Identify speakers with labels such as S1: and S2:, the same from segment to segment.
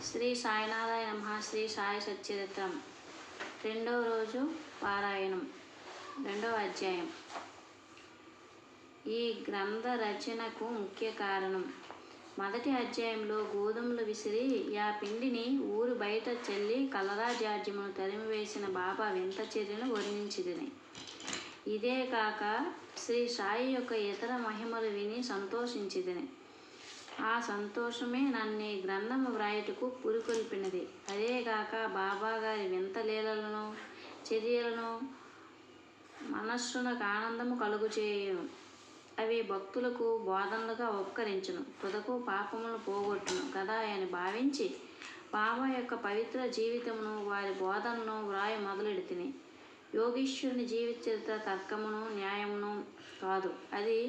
S1: శ్రీ సాయినాథాయ నమః. శ్రీ సాయి సచ్చరిత్రం రెండవ రోజు పారాయణం, రెండవ అధ్యాయం. ఈ గ్రంథ రచనకు ముఖ్య కారణం. మొదటి అధ్యాయంలో గోధుమలు విసిరి ఆ పిండిని ఊరు బయట చల్లి కలరా జాడ్యమును తరిమివేసిన బాబా వింత చర్యను వర్ణించితిని. ఇదే కాక శ్రీ సాయి యొక్క ఇతర మహిమలు విని సంతోషించితిని. ఆ సంతోషమే నన్ను ఈ గ్రంథము వ్రాయుటకు పురికొల్పినది. అదేగాక బాబా గారి వింత లీలలను చర్యలను మనస్సునకు ఆనందము కలుగుచేయును. అవి భక్తులకు బోధనలుగా ఉపకరించును, తుదకు పాపములను పోగొట్టును కదా అని భావించి బాబా యొక్క పవిత్ర జీవితమును వారి బోధనను వ్రాయ మొదలెడితిని. యోగీశ్వరుని జీవిత చరిత్ర తర్కమును న్యాయమును కాదు, అది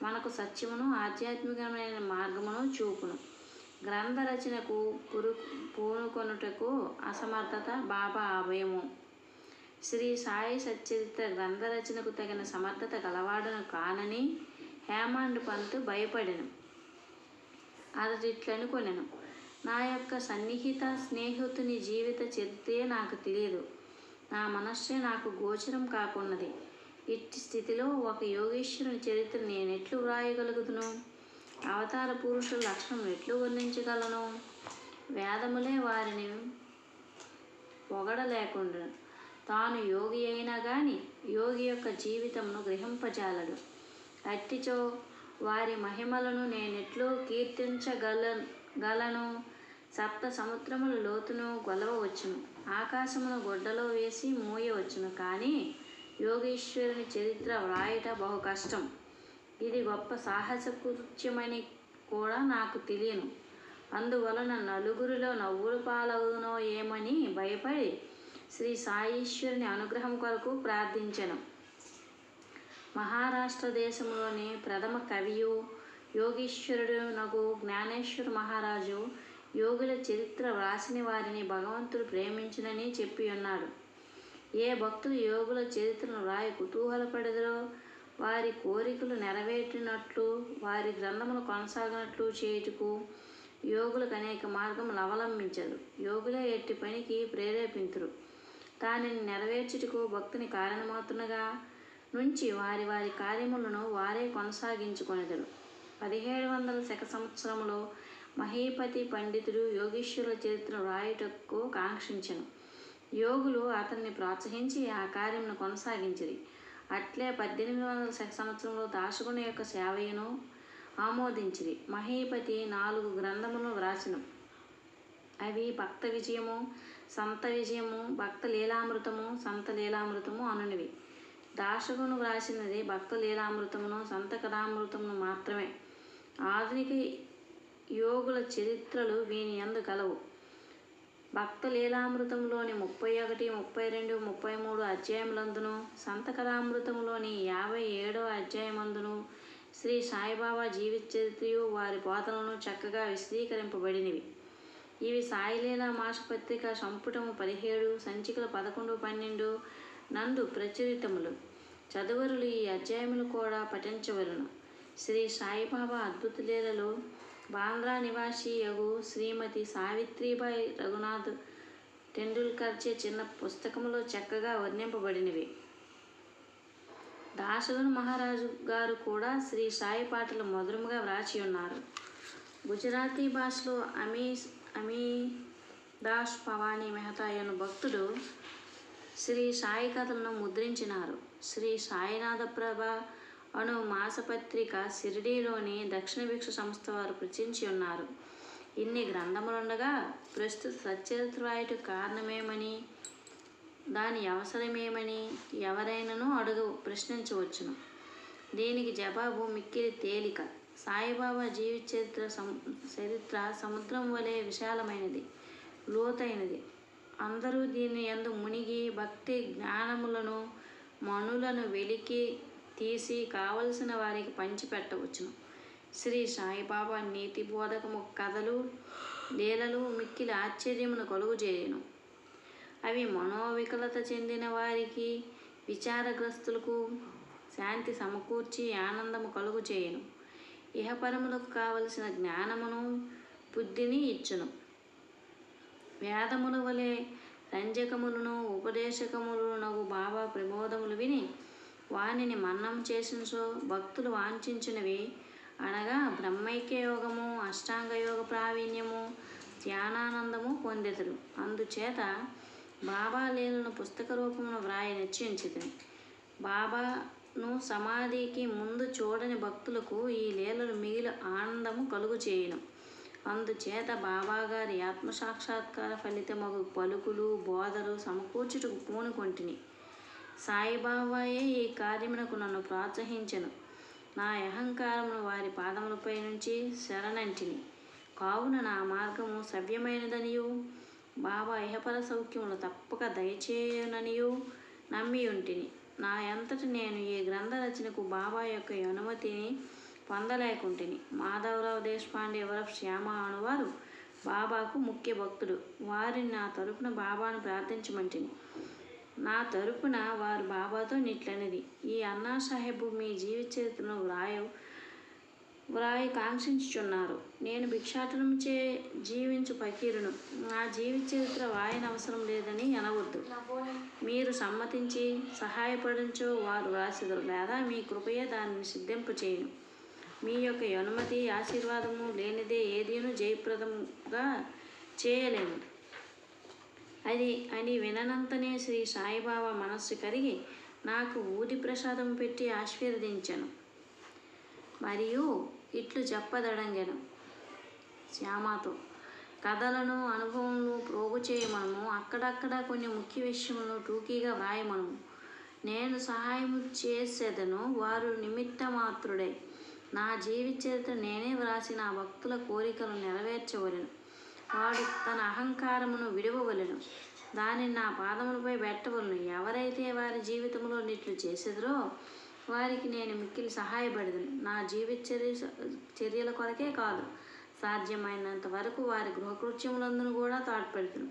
S1: మనకు సత్యమును ఆధ్యాత్మికమైన మార్గమును చూపును. గ్రంథ రచనకు పూనుకొనుటకు అసమర్థత బాబా అభయము. శ్రీ సాయి సచ్చరిత్ర గ్రంథ రచనకు తగిన సమర్థత గలవాడును కానని హేమాండ్ పంత్ భయపడెను. అతడిట్లనుకొనెను, నా యొక్క సన్నిహిత స్నేహితుని జీవిత చరిత్రే నాకు తెలియదు, నా మనస్సే నాకు గోచరం కాకున్నది. ఇట్టి స్థితిలో ఒక యోగేశ్వరుని చరిత్ర నేనెట్లు వ్రాయగలుగుతును? అవతార పురుషుల లక్షణం ఎట్లు వర్ణించగలను? వేదములే వారిని పొగడలేకుండా తాను యోగి అయినా కానీ యోగి యొక్క జీవితమును గ్రహింపజాలడు. అట్టిచో వారి మహిమలను నేనెట్లు కీర్తించగలను? సప్త సముద్రముల లోతును కొలవవచ్చును, ఆకాశమును గొడ్డలో వేసి మూయవచ్చును, కానీ యోగేశ్వరుని చరిత్ర వ్రాయట బహు కష్టం. ఇది గొప్ప సాహస కృత్యమని కూడా నాకు తెలియను. అందువలన నలుగురిలో నవ్వుల పాలవునో ఏమని భయపడి శ్రీ సాయీశ్వరుని అనుగ్రహం కొరకు ప్రార్థించెను. మహారాష్ట్ర దేశంలోని ప్రథమ కవియు యోగీశ్వరుడు నగు జ్ఞానేశ్వర మహారాజు యోగుల చరిత్ర వ్రాసిన వారిని భగవంతుడు ప్రేమించునని చెప్పి ఉన్నాడు. ఏ భక్తులు యోగుల చరిత్రను వ్రాయి కుతూహలపడెదరో వారి కోరికలు నెరవేరినట్లు వారి గ్రంథములు కొనసాగినట్లు చేయుటకు యోగులకు అనేక మార్గములు అవలంబించరు. యోగులే ఎట్టి పనికి ప్రేరేపింతురు. దానిని నెరవేర్చుటకు భక్తుని కారణమవుతున్నగా నుంచి వారి వారి కార్యములను వారే కొనసాగించుకొనెదరు. 1700 శక సంవత్సరములో మహీపతి పండితుడు యోగీశ్వరుల చరిత్రను వ్రాయుటకు కాంక్షించెను. యోగులు అతన్ని ప్రోత్సహించి ఆ కార్యమును కొనసాగించిరి. అట్లే 1800 శక సంవత్సరంలో దాశగుని యొక్క సేవయును ఆమోదించిరి. మహీపతి 4 గ్రంథములను వ్రాసెను. అవి భక్త విజయము, సంత విజయము, భక్త లీలామృతము, సంత లీలామృతము అనునివి. దాశగును వ్రాసినది భక్త లీలామృతమును సంత కథామృతమును మాత్రమే. ఆధునిక యోగుల చరిత్రలు వీని యందు గలవు. భక్త లీలామృతంలోని 31, 32, 33 అధ్యాయములందును సంత కథామృతంలోని 57వ అధ్యాయమందును శ్రీ సాయిబాబా జీవిత చరిత్రయు వారి బోధనలను చక్కగా విశదీకరింపబడినవి. ఇవి సాయిలీలా మాసపత్రిక సంపుటము 17 సంచికలు 11, 12 నందు ప్రచురితములు. చదువరులు ఈ అధ్యాయములు కూడా పఠించవలను. శ్రీ సాయిబాబా అద్భుత లీలలో బాంద్రా నివాసి యగు శ్రీమతి సావిత్రిబాయి రఘునాథ్ టెండూల్కర్చే చిన్న పుస్తకములో చక్కగా వర్ణింపబడినవి. దాశగును మహారాజు గారు కూడా శ్రీ సాయి పాటలు మధురముగా వ్రాసి ఉన్నారు. గుజరాతీ భాషలో అమీదాస్ పవానీ మెహతా అను భక్తుడు శ్రీ సాయి కథలను ముద్రించినారు. శ్రీ సాయినాథ ప్రభ అను మాసపత్రిక షిరిడీలోని దక్షిణ భిక్ష సంస్థ వారు ప్రచురించి ఉన్నారు. ఇన్ని గ్రంథములుండగా ప్రస్తుత సచ్చరిత్ర వ్రాయుట కారణమేమని, దాని అవసరమేమని ఎవరైనాను ప్రశ్నించవచ్చును. దీనికి జవాబు మిక్కిలి తేలిక. సాయిబాబా జీవిత చరిత్ర సముద్రం వలె విశాలమైనది, లోతైనది. అందరూ దీని యందు మునిగి భక్తి జ్ఞానములను మనులను వెలికి తీసి కావలసిన వారికి పంచిపెట్టవచ్చును. శ్రీ సాయిబాబా నీతి బోధకము కథలు లీలలు మిక్కిలి ఆశ్చర్యమును కలుగుచేయును. అవి మనోవికలత చెందిన వారికి విచారగ్రస్తులకు శాంతి సమకూర్చి ఆనందము కలుగుచేయును. ఇహపరములకు కావలసిన జ్ఞానమును బుద్ధిని ఇచ్చును. వేదముల వలె రంజకములను ఉపదేశకములునగు బాబా ప్రబోధములు విని వానిని మన్నం చేసినచో భక్తులు వాంఛించినవి అనగా బ్రహ్మైక్య యోగము, అష్టాంగ యోగ ప్రావీణ్యము, ధ్యానానందము పొందెదరు. అందుచేత బాబా లీలను పుస్తక రూపమును వ్రాయ నిశ్చయించితిని. బాబాను సమాధికి ముందు చూడని భక్తులకు ఈ లీలలు మిగిలి ఆనందము కలుగు చేయును. అందుచేత బాబాగారి ఆత్మసాక్షాత్కార ఫలితమగు పలుకులు బోధలు సమకూర్చుటకు పూనుకొంటిని. సాయిబాబాయే ఈ కార్యమునకు నన్ను ప్రోత్సహించెను. నా అహంకారమును వారి పాదములపై నుంచి శరణంటిని. కావున నా మార్గము సవ్యమైనదనియు బాబా ఇహపర సౌఖ్యములు తప్పక దయచేయుననియు నమ్మియుంటిని. నా అంతటి నేను ఈ గ్రంథ రచనకు బాబా యొక్క అనుమతిని పొందలేకుంటిని. మాధవరావు దేశపాండే వరఫ్ శ్యామ అనువారు బాబాకు ముఖ్య భక్తుడు. వారిని నా తరపున బాబాను ప్రార్థించమంటిని. నా తరపున వారు బాబాతో నిట్లనిది, ఈ అన్నా సాహెబు మీ జీవిత చరిత్రను వ్రాయి కాంక్షించుచున్నారు. నేను భిక్షాటనముచే జీవించు ఫకీరును. నా జీవిత చరిత్ర వ్రాయనవసరం లేదని అనవద్దు. మీరు సమ్మతించి సహాయపడించో వారు వ్రాసెదరు, లేదా మీ కృపయే దానిని సిద్ధింపచేయును. మీ యొక్క అనుమతి ఆశీర్వాదము లేనిదే ఏదీను జయప్రదంగా చేయలేను అని విననంతనే శ్రీ సాయిబాబా మనస్సు కరిగి నాకు ఊది ప్రసాదం పెట్టి ఆశీర్వదించెను. మరియు ఇట్లు చెప్పదడంగెను శ్యామతో, కథలను అనుభవములు ప్రోగు చేయమనము. అక్కడక్కడ కొన్ని ముఖ్య విషయములను టూకీగా వ్రాయమనము. నేను సహాయము చేసేదను, వారు నిమిత్త మాత్రుడే. నా జీవిత చరిత్ర నేనే వ్రాసి నా భక్తుల కోరికలను నెరవేర్చవలెను. వాడు తన అహంకారమును విడవవలెను, దానిని నా పాదములపై పెట్టవలను. ఎవరైతే వారి జీవితంలో నిట్లు చేసేదరో వారికి నేను మిక్కిలి సహాయపడదును. నా జీవిత చర్యల కొరకే కాదు, సాధ్యమైనంత వరకు వారి గృహకృత్యములందును కూడా తోడ్పడుతును.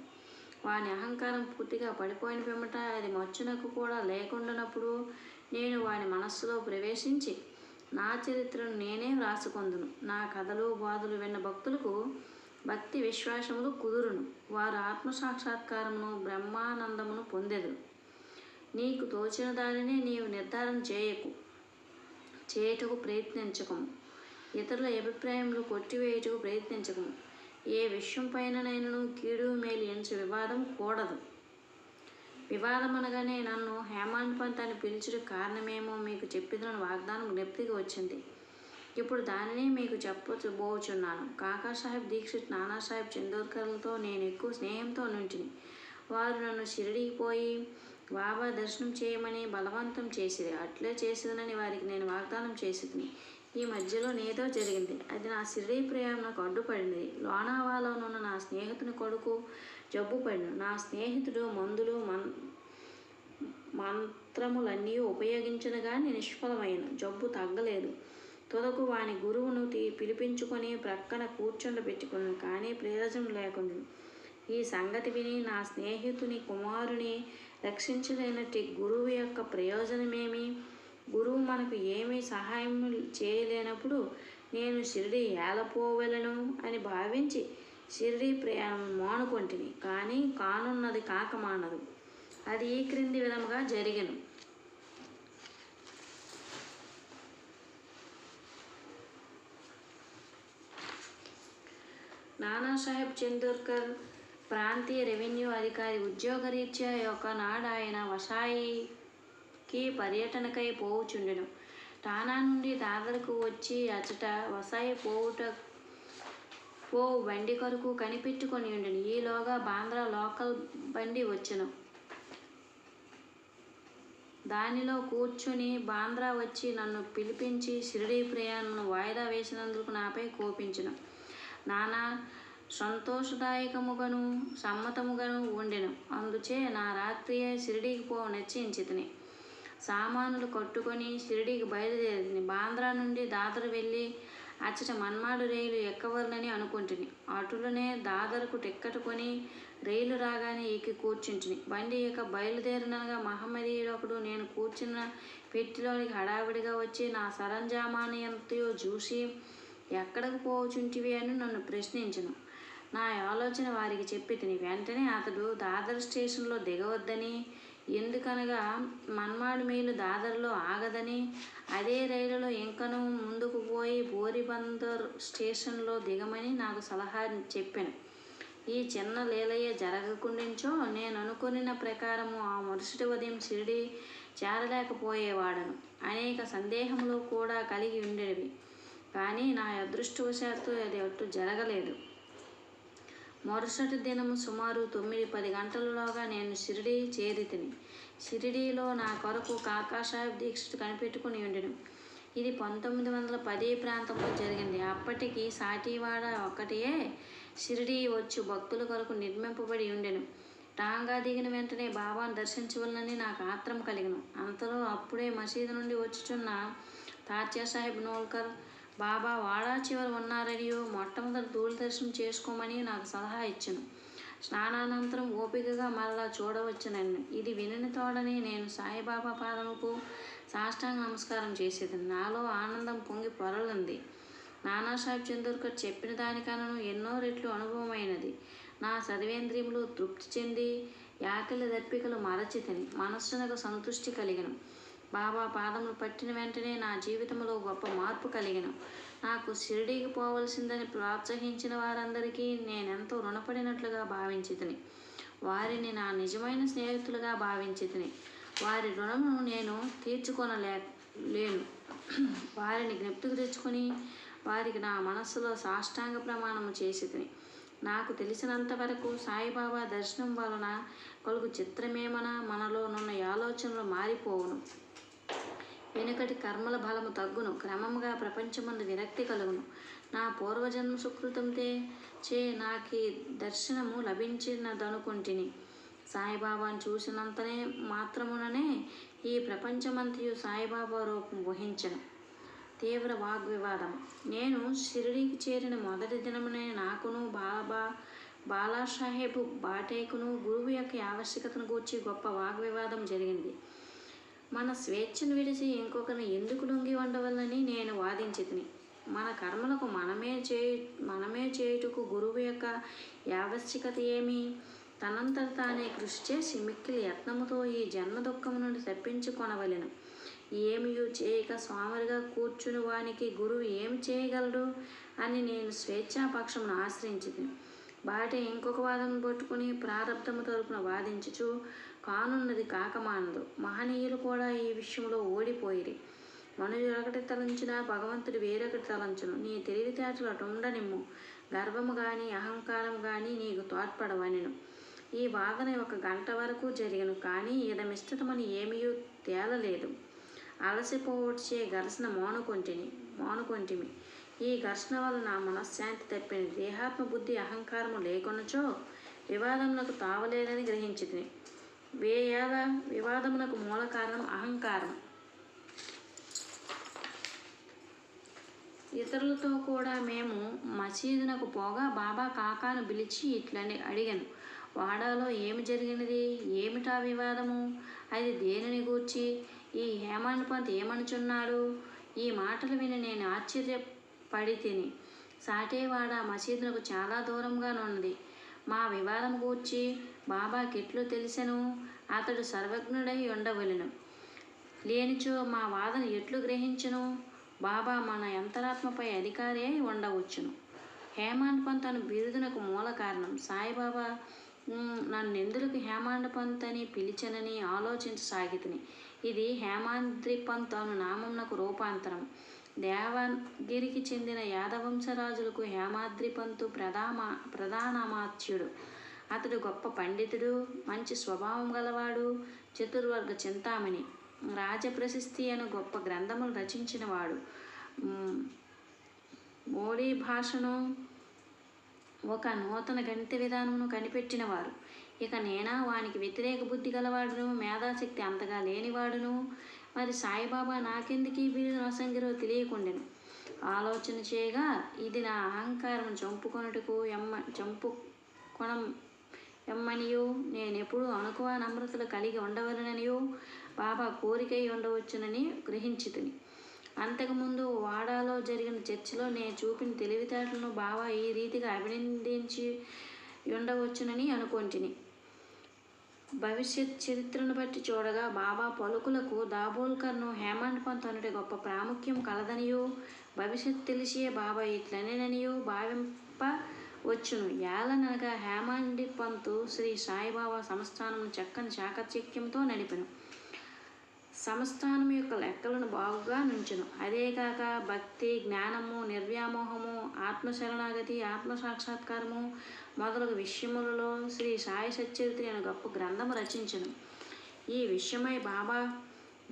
S1: వాని అహంకారం పూర్తిగా పడిపోయిన పిమ్మట అది మచ్చునకు కూడా లేకుండానప్పుడు నేను వాని మనస్సులో ప్రవేశించి నా చరిత్రను నేనే వ్రాసుకొందును. నా కథలు బాధలు విన్న భక్తులకు భక్తి విశ్వాసములు కుదురును. వారు ఆత్మసాక్షాత్కారమును బ్రహ్మానందమును పొందెదరు. నీకు తోచిన దానినే నీవు నిర్ధారణ చేయుటకు ప్రయత్నించకము. ఇతరుల అభిప్రాయములు కొట్టివేయుటకు ప్రయత్నించకము. ఏ విషయం పైననైనను కీడు మేలు ఎంచు వివాదం కూడదు. వివాదం అనగానే నన్ను హేమంత్ పంత్ అని పిలుచుట కారణమేమో మీకు చెప్పిన వాగ్దానం జ్ఞప్తికి వచ్చింది. ఇప్పుడు దానినే మీకు చెప్పబోచున్నాను. కాకాసాహెబ్ దీక్షిత్, నానాసాహెబ్ చందోర్కర్లతో నేను ఎక్కువ స్నేహంతో నుంటిని. వారు నన్ను షిరిడీకి పోయి బాబా దర్శనం చేయమని బలవంతం చేసిరి. అట్లే చేసేదనని వారికి నేను వాగ్దానం చేసితిని. ఈ మధ్యలో నేదో జరిగింది. అది నా షిరిడీ ప్రయాణంకు అడ్డుపడింది. లోనావాలానున్న నా స్నేహితుని కొడుకు జబ్బు పడిను. నా స్నేహితుడు మందులు మంత్రములన్నీ ఉపయోగించిన కానీ నిష్ఫలమైన జబ్బు తగ్గలేదు. తుదకు వాని గురువును పిలిపించుకొని ప్రక్కన కూర్చుండబెట్టుకున్నాను, కానీ ప్రయోజనం లేకుండా. ఈ సంగతి విని నా స్నేహితుని కుమారుని రక్షించలేనట్టి గురువు యొక్క ప్రయోజనమేమి? గురువు మనకు ఏమీ సహాయం చేయలేనప్పుడు నేను షిరిడీ ఏలపోవలను అని భావించి షిరిడీ ప్రయాణం మానుకొంటిని. కానీ కానున్నది కాక మానదు. అది ఈ క్రింది విధముగా జరిగెను. నానాసాహెబ్ చందోర్కర్ ప్రాంతీయ రెవెన్యూ అధికారి ఉద్యోగరీత్యా ఒకనాడు ఆయన వసాయికి పర్యటనకై పోవుచుండెను. ఠానా నుండి దాదరకు వచ్చి అచట వసాయి పోవు బండి కొరకు కనిపెట్టుకొని ఉండెను. ఈలోగా బాంద్రా లోకల్ బండి వచ్చెను. దానిలో కూర్చుని బాంద్రా వచ్చి నన్ను పిలిపించి షిరిడీ ప్రయాణమును వాయిదా వేసినందుకు నాపై కోపించెను. నానా సంతోషదాయకముగాను సమ్మతముగాను ఉండెను. అందుచే నా రాత్రియే షిరిడీకి పోవ నిశ్చయించితిని. సామానులు కట్టుకొని షిరిడీకి బయలుదేరితిని. బాంద్రా నుండి దాదరు వెళ్ళి అచ్చట మన్మాడు రైలు ఎక్కవలనని అనుకుంటుని. అటులనే దాదరకు టిక్కెట్ కొని రైలు రాగానే ఎక్కి కూర్చుంటిని. బండి ఇక బయలుదేరినగా మహమ్మదీయుడొకడు నేను కూర్చున్న పెట్టిలోనికి హడావిడిగా వచ్చి నా సరంజామాని ఎంతయో చూసి ఎక్కడికి పోచుంటివి అని నన్ను ప్రశ్నించెను. నా ఆలోచన వారికి చెప్పితిని. వెంటనే అతడు దాదర్ స్టేషన్లో దిగవద్దని, ఎందుకనగా మన్మాడు మైలు దాదర్లో ఆగదని, అదే రైలులో ఇంకనూ ముందుకు పోయి బోరిబందర్ స్టేషన్లో దిగమని నాకు సలహా చెప్పాను. ఈ చిన్న లీలయ్య జరగకుండించో నేను అనుకున్న ప్రకారము ఆ మరుసటి ఉదయం షిరిడి చేరలేకపోయేవాడను. అనేక సందేహములు కూడా కలిగి ఉండేవి. కానీ నా అదృష్టవశాత్తు అది అట్టు జరగలేదు. మరుసటి దినము సుమారు 9-10 గంటలలోగా నేను షిరిడి చేరితిని. షిరిడీలో నా కొరకు కాకాసాహెబ్ దీక్షిత్ కనిపెట్టుకుని ఉండెను. ఇది 1910 ప్రాంతంలో జరిగింది. అప్పటికి సాటివాడ ఒక్కటియే షిరిడీ వచ్చి భక్తుల కొరకు నిర్మింపబడి ఉండెను. టాంగా దిగిన వెంటనే బాబాను దర్శించవలనని నాకు ఆత్రం కలిగెను. అంతలో అప్పుడే మసీదు నుండి వచ్చుచున్న తాత్యాసాహెబ్ నోల్కర్ బాబా వాడా చివర ఉన్నారనియో, మొట్టమొదటి ధూళి దర్శనం చేసుకోమని నాకు సలహా ఇచ్చెను. స్నానానంతరం ఓపికగా మరలా చూడవచ్చునని. ఇది వినిన తోడని నేను సాయిబాబా పాదముకు సాష్టాంగ నమస్కారం చేసేదని. నాలో ఆనందం పొంగి పొరలింది. నానాసాహెబ్ చందోర్కర్ చెప్పిన దానికన్నా ఎన్నో రెట్లు అనుభవమైనది. నా సర్వేంద్రియములు తృప్తి చెంది యాకిలి దప్పికలు మరచితిని. మనస్సునకు సంతృష్టి కలిగెను. బాబా పాదములు పట్టిన వెంటనే నా జీవితంలో గొప్ప మార్పు కలిగెను. నాకు షిరిడీకి పోవలసిందని ప్రోత్సహించిన వారందరికీ నేనెంతో రుణపడినట్లుగా భావించితిని. వారిని నా నిజమైన స్నేహితులుగా భావించితిని. వారి రుణమును నేను తీర్చుకొనలేను. వారిని జ్ఞప్తికి తెచ్చుకొని వారికి నా మనస్సులో సాష్టాంగ ప్రమాణము చేసితిని. నాకు తెలిసినంత వరకు సాయిబాబా దర్శనం వలన కలుగు చిత్రమేమన మనలోనున్న ఆలోచనలు మారిపోవును. వెనుకటి కర్మల బలము తగ్గును. క్రమముగా ప్రపంచమందు విరక్తి కలుగును. నా పూర్వజన్మ సుకృతంతే చే నాకీ దర్శనము లభించినదనుకుంటిని. సాయిబాబాను చూసినంతనే మాత్రముననే ఈ ప్రపంచమంతయు సాయిబాబా రూపం వహించెను. తీవ్ర వాగ్వివాదం. నేను షిరిడీకి చేరిన మొదటి దినమునే నాకును బాలాసాహెబ్ బాటేకును గురువు యొక్క ఆవశ్యకతను గూర్చి గొప్ప వాగ్వివాదం జరిగింది. మన స్వేచ్ఛను విడిచి ఇంకొకరిని ఎందుకు లొంగి ఉండవలని నేను వాదించితిని. మన కర్మలకు మనమే చేయుటకు గురువు యొక్క ఆవశ్యకత ఏమి? తనంతట తానే కృషి చేసి మిక్కిలి యత్నముతో ఈ జన్మ దుఃఖము నుండి తప్పించుకొనవలెను. ఏమియూ చేయక స్వామిగా కూర్చుని వానికి గురువు ఏమి చేయగలడు అని నేను స్వేచ్ఛాపక్షమును ఆశ్రయించింది. బాటే ఇంకొక వాదం పట్టుకుని ప్రారబ్ధము తరపున వాదించుచు కానున్నది కాకమానదు. మహనీయులు కూడా ఈ విషయంలో ఓడిపోయిరి. మనుషులు ఒకటి తలంచునా భగవంతుడు వేరొకటి తలంచును. నీ తెలివితేటలు అటుండనిమ్ము, గర్వము గాని అహంకారం గాని నీకు తోడ్పడవనెను. ఈ వాదన 1 గంట వరకు జరిగను. కానీ ఇదమిష్టమని ఏమీయూ తేలలేదు. అలసిపోవచ్చే ఘర్షణ మానుకొంటిమి. ఈ ఘర్షణ వల్ల నా మనశ్శాంతి తప్పింది. దేహాత్మ బుద్ధి అహంకారము లేకొనచో వివాదములకు తావలేదని గ్రహించితిని. వివాదమునకు మూల కారణం అహంకారం. ఇతరులతో కూడా మేము మసీదునకు పోగా బాబా కాకాను పిలిచి ఇట్లని అడిగాను. వాడాలో ఏమి జరిగినది? ఏమిటా వివాదము? అది దేనిని గూర్చి? ఈ హేమంత్ పంత్ ఏమనుచున్నాడు? ఈ మాటలు విని నేను ఆశ్చర్యపడితిని. సాటేవాడ మసీదునకు చాలా దూరంగానున్నది. మా వివాదం గూర్చి బాబాకెట్లు తెలిసెను? అతడు సర్వజ్ఞుడై ఉండవలెను. లేనిచో మా వాదన ఎట్లు గ్రహించును? బాబా మన అంతరాత్మపై అధికారి అయి ఉండవచ్చును. హేమంత్ పంత్ అను బిరుదునకు మూల కారణం. సాయిబాబా నన్నెందుకు హేమంత్ పంత్ అని పిలిచెనని ఆలోచించసాగితిని. ఇది హేమాద్రి పంత్ అను నామమునకు రూపాంతరం. దేవగిరికి చెందిన యాదవంశరాజులకు హేమాద్రి పంతు ప్రధానమాత్యుడు. అతడు గొప్ప పండితుడు, మంచి స్వభావం గలవాడు, చతుర్వర్గ చింతామణి, రాజప్రశస్తి అను గొప్ప గ్రంథములు రచించినవాడు. మోడీ భాషను ఒక నూతన గణిత విధానమును కనిపెట్టినవారు. ఇక నేనా వానికి వ్యతిరేక బుద్ధి గలవాడును, మేధాశక్తి అంతగా లేనివాడును. మరి సాయిబాబా నాకెందుకు ఈ బిరుదు నొసంగిరో తెలియకుండెను. ఆలోచన చేయగా ఇది నా అహంకారం ఎమ్మనియో, నేనెప్పుడు అణుకువ నమ్రతలు కలిగి ఉండవలననియో బాబా కోరికై ఉండవచ్చునని గ్రహించితిని. అంతకుముందు వాడాలో జరిగిన చర్చలో నేను చూపిన తెలివితేటలను బాబా ఈ రీతిగా అభినందించి ఉండవచ్చునని అనుకొంటిని. భవిష్యత్ చరిత్రను బట్టి చూడగా బాబా పలుకులకు దాబోల్కర్ను హేమండ్ పంత్ అనుట గొప్ప ప్రాముఖ్యం కలదనియో, భవిష్యత్ తెలిసియే బాబా ఇట్లనేననియో భావింపవచ్చును. ఏలననగా హేమండ్ పంతు శ్రీ సాయిబాబా సంస్థానం చక్కని చాకచక్యంతో నడిపెను. సంస్థానం యొక్క లెక్కలను బాగుగా నుంచెను. అదేకాక భక్తి, జ్ఞానము, నిర్వ్యామోహము, ఆత్మశరణాగతి, ఆత్మసాక్షాత్కారము మొదలగు విషయములలో శ్రీ సాయి సచ్చరిత్ర అనే గొప్ప గ్రంథము రచించెను. ఈ విషయమై బాబా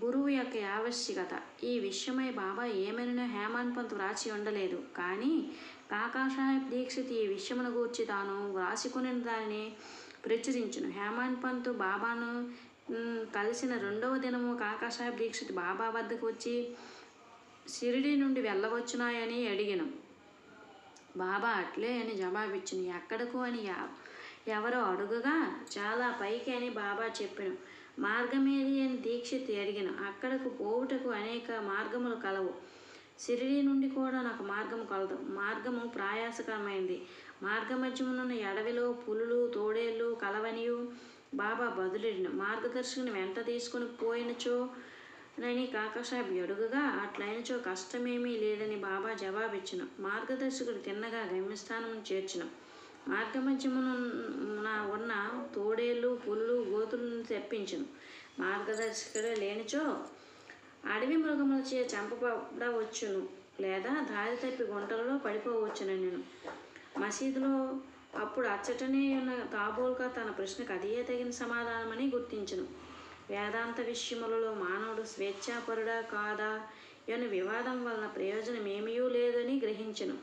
S1: గురువు యొక్క ఆవశ్యకత, ఈ విషయమై బాబా ఏమైనా హేమండ్ పంత్ వ్రాసి ఉండలేదు. కానీ కాకాసాహెబ్ దీక్షిత్ ఈ విషయమును గూర్చి తాను వ్రాసికొనిన దానిని ప్రచురించును. హేమండ్ పంత్ బాబాను కలిసిన 2వ దినము కాకాసాహెబ్ దీక్షిత్ బాబా వద్దకు వచ్చి షిరిడీ నుండి వెళ్ళవచ్చునాయని అడిగాను. బాబా అట్లే అని జవాబిచ్చును. ఎక్కడకు అని ఎవరో అడుగగా చాలా పైకి అని బాబా చెప్పెను. మార్గమేది అని దీక్షిత్ అడిగాను. అక్కడకు పోవుటకు అనేక మార్గములు కలవు. షిరిడీ నుండి కూడా నాకు మార్గము కలదు. మార్గము ప్రయాసకరమైంది. మార్గమధ్యమునున్న ఎడవిలో పులులు, తోడేళ్ళు కలవనియు బాబా బదులిడిను. మార్గదర్శకుని వెంట తీసుకుని పోయినచో నని కాకాసాహెబ్ అడుగగా అట్లయినచో కష్టమేమీ లేదని బాబా జవాబిచ్చును. మార్గదర్శకుడు తిన్నగా గమ్యస్థానమును చేర్చును. మార్గమధ్యమున ఉన్న తోడేళ్ళు, పులులు, గోతులను తెప్పించును. మార్గదర్శకుడే లేనిచో అడవి మృగములచే చంపబడవచ్చును, లేదా దారి తప్పి గుంటలలో పడిపోవచ్చును నేను. మసీదులో అప్పుడు అచ్చటనే ఉన్న దాబోల్కర్ తన ప్రశ్నకు అదే తగిన సమాధానమని గుర్తించును. వేదాంత విషయములలో మానవుడు స్వేచ్ఛాపరుడా కాదా అని వివాదం వలన ప్రయోజనమేమీ లేదని గ్రహించును.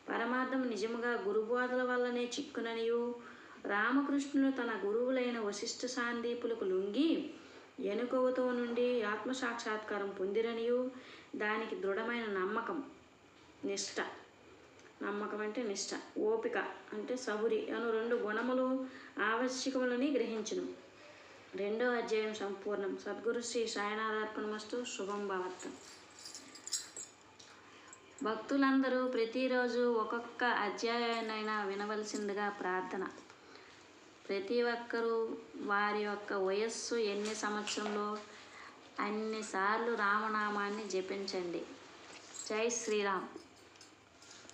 S1: పరమార్థం నిజముగా గురుబోధల వల్లనే చిక్కుననియు, రామకృష్ణులు తన గురువులైన వశిష్ఠ సాందీపులకు లొంగి ఎనుకవతో నుండి ఆత్మసాక్షాత్కారం పొందిరనియు, దానికి దృఢమైన నిష్ఠ, నమ్మకం అంటే నిష్ఠ, ఓపిక అంటే సబురి అను 2 గుణములు ఆవశ్యకములని గ్రహించును. 2వ అధ్యాయం సంపూర్ణం. సద్గురు శ్రీ సాయినాథార్పణమస్తు. శుభం భవతు. భక్తులందరూ ప్రతిరోజు ఒక్కొక్క అధ్యాయాన్నైనా వినవలసిందిగా ప్రార్థన. ప్రతి ఒక్కరూ వారి యొక్క వయస్సు ఎన్ని సంవత్సరంలో అన్నిసార్లు రామనామాన్ని జపించండి. జై శ్రీరామ్.